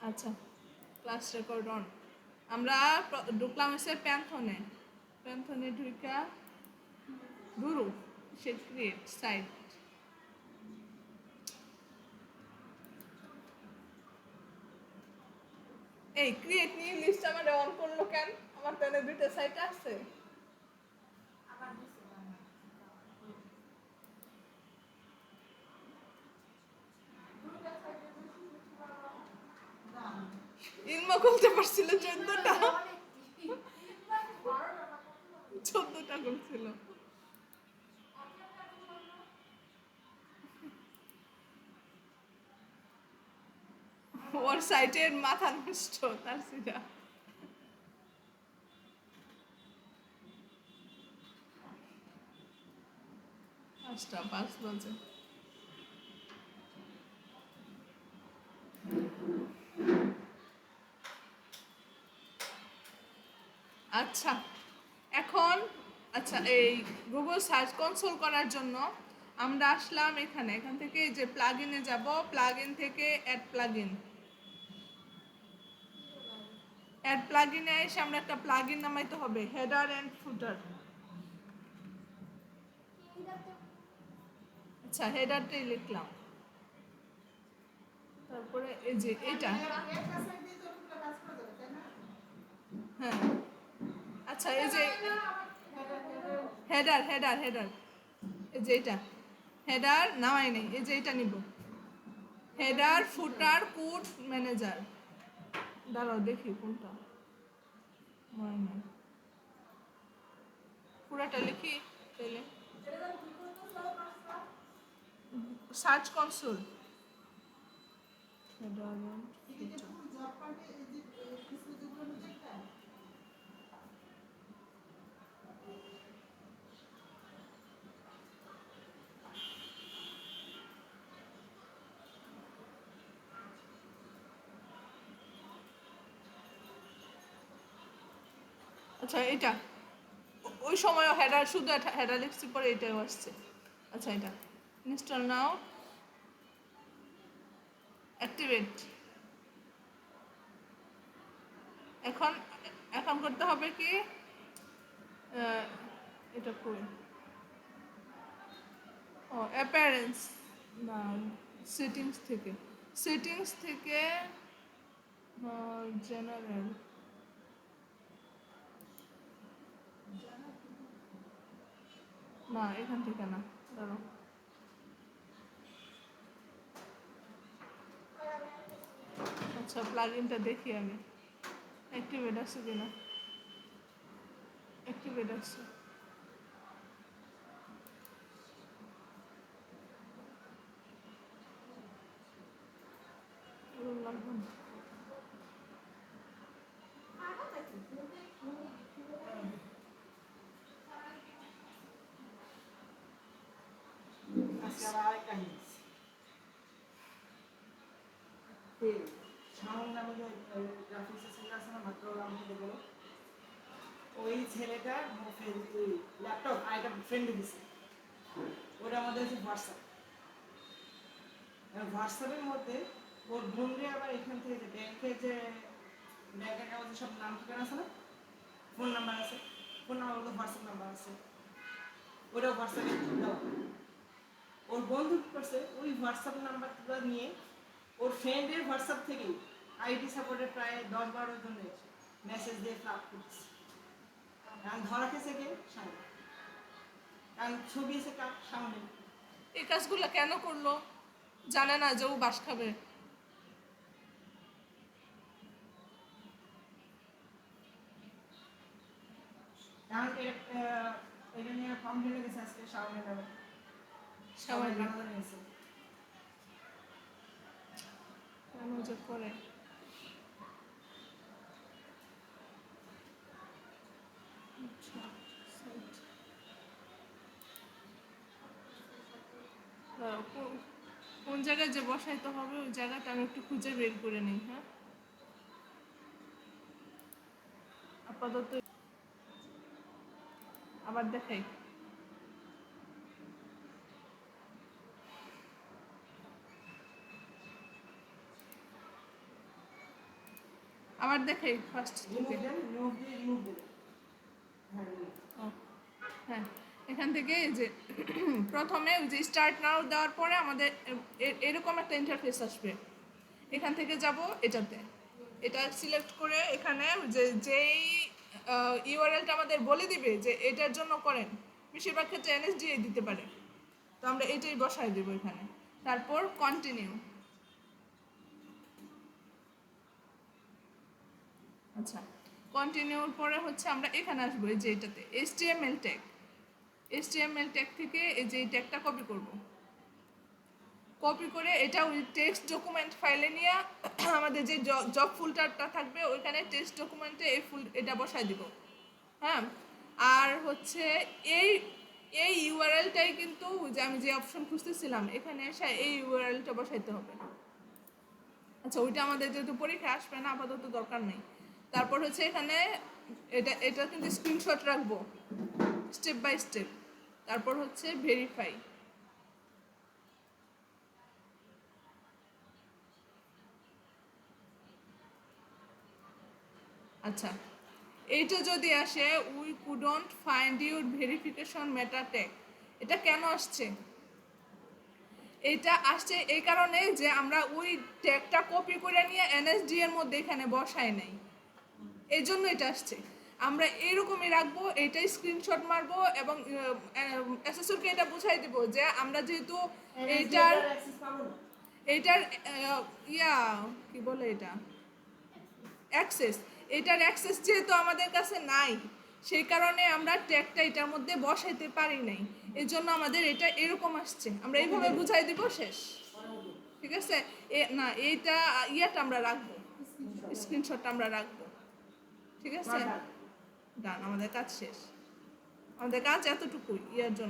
আচ্ছা, class record on. আমরা ঢুকলাম হচ্ছে প্যান্থনে। প্যান্থনে ঢুকা গুরু সে ক্রিয়েট সাইট। এই ক্রিয়েট নিয়ে লিস্ট আমার অন করলো কেন? আমার তো দুইটা সাইট আছে। ইলমা খুলতে পারছিল 14টা। 14টা খুলছিল। ওর সাইটের মাথা নষ্ট তার সিধা। 5:05 বাজে। আচ্ছা, এখন আচ্ছা এই গুগল সার্চ কনসোল করার জন্য আমরা আসলাম এখান থেকে যে প্লাগ ইনে যাবো, প্লাগ ইন থেকে add plug in. Add plug ইনে এসে আমরা একটা প্লাগ ইন নামাইতে হবে, হেডার অ্যান্ড ফুটার। আচ্ছা, হেডারটাই লিখলাম। তারপরে এই যে এটা, হ্যাঁ আচ্ছা এই যে হেডার হেডার হেডার এই যে এটা হেডার নামাই নেই, এই যে এটা নিব হেডার ফুটার কোড ম্যানেজার। দাঁড়াও দেখি কোনটা মনে নাই, পুরাটা লিখি তাহলে। সার্চ কনসোল হেডার আচ্ছা এটা ওই সময় হেডার শুধু হেডার লিখছি, পরে এটাও আসছে। আচ্ছা এটা ইনস্টল নাও, অ্যাক্টিভেট। এখন এখন করতে হবে কি, এটা কই, ও অ্যাপিয়ারেন্স না, সেটিংস থেকে জেনারেল, না এখান থেকে না, ধরো আচ্ছা প্লাগইনটা দেখি আমি অ্যাক্টিভেট আছে কিনা। অ্যাক্টিভেট আছে, ওই ছেলেটা ল্যাপটপ আইটা ফ্রেন্ডে দিছে, ওটা আমাদের হচ্ছে হোয়াটসঅ্যাপ। হোয়াটসঅ্যাপের মধ্যে ওর বন্ধু আবার এখান থেকে যে ব্যাংকের যে ব্যাংক অ্যাকাউন্টের সব নাম ঠিকানা আছে না, ফোন নাম্বার আছে, ফোন নাম্বারগুলো হোয়াটসঅ্যাপ নাম্বার আছে, ওটা হোয়াটসঅ্যাপে দেওয়া। ওর বন্ধু কী করছে, ওই হোয়াটসঅ্যাপ নাম্বারগুলো নিয়ে ওর ফ্রেন্ডের হোয়াটসঅ্যাপ থেকেই আইটি সাপোর্টের প্রায় 10-12 জনের মেসেজ দিয়ে ফ্লাপ করছে। কারণ ধরা খেয়েছে কে, সামনে, কারণ ছবি এসে কার সামনে। এই কাজগুলো কেন করলো? জানে না যে ও বাস খাবে। কারণ এটা নিয়ে ফর্ম ঢেলে গেছে আজকে সামনে যাবে, সবাই স্বাভাবিক জানাজানি হয়েছে। কেন যে করে। আচ্ছা, site। দাঁড়াও, কোন জায়গায় যে বসাইতে হবে ওই জায়গাটা আমি একটু খুঁজে বের করে নিই। হ্যাঁ, আপাতত আবার দেখাই। আবার দেখাই ফার্স্ট রিমুভ থেকে। দেন, রিমুভ দেন। হ্যাঁ remove। ও, হ্যাঁ, এখান থেকে এই যে প্রথমে ওই যে স্টার্ট নাও দেওয়ার পরে আমাদের এরকম একটা ইন্টারফেস আসবে। এখান থেকে যাব এটাতে, এটা সিলেক্ট করে এখানে যেই ইউআরএলটা আমাদের বলে দিবে যে এটার জন্য করেন, বেশিরভাগ ক্ষেত্রে এনএসডিআই দিতে পারে, তো আমরা এটাই বসাই দেব এখানে। তারপর কন্টিনিউ। আচ্ছা, কন্টিনিউর পরে হচ্ছে আমরা এখানে আসবো এই যে এটাতে HTML ট্যাগ। HTML ট্যাগ থেকে এই যে এই ট্যাগটা কপি করব, কপি করে এটা ওই টেক্সট ডকুমেন্ট ফাইলে নিয়ে আমাদের যে জব ফোল্ডারটা থাকবে ওইখানে টেক্সট ডকুমেন্টে এটা বসাই দিব। হ্যাঁ, আর হচ্ছে এই এই ইউআরএলটাই কিন্তু যে আমি যে অপশন খুঁজতেছিলাম এখানে এসে এই ইউআরএলটা বসাইতে হবে। আচ্ছা, ওইটা আমাদের যেহেতু পরীক্ষা আসবে না আপাতত দরকার নেই। তারপর হচ্ছে এখানে এটা কিন্তু স্ক্রিনশট রাখবো স্টেপ বাই স্টেপ। তারপর হচ্ছে ভেরিফাই। আচ্ছা, এইটা যদি আসে we couldn't find your verification meta tag, এটা কেন আসছে? এটা আসছে এই কারণে যে আমরা ওই ট্যাগটা কপি করে নিয়ে এনএসডি এর মধ্যে এখানে বসাই নাই, এই জন্য এটা আসছে। আমরা এইরকমই রাখবো, এইটাই স্ক্রিনশট মারবো এবং অ্যাসেসরকে এটা বুঝাই দিব যে আমরা যেহেতু এইটার অ্যাক্সেস পাবো না। এইটার ইয়া কি বলে এটা অ্যাক্সেস, এটার অ্যাক্সেস যেহেতু আমাদের কাছে নাই সেই কারণে আমরা ট্যাগটা এটার মধ্যে বসাইতে পারি নাই, এই জন্য আমাদের এটা এরকম আসছে। আমরা এইভাবে বুঝাই দিব, শেষ। ঠিক আছে, না এইটা ইয়াটা আমরা রাখবো, স্ক্রিনশটটা আমরা রাখবো। ঠিক আছে, ডান, আমাদের কাজ শেষ। আমাদের কাজ এতটুকুই ইয়ার জন্য।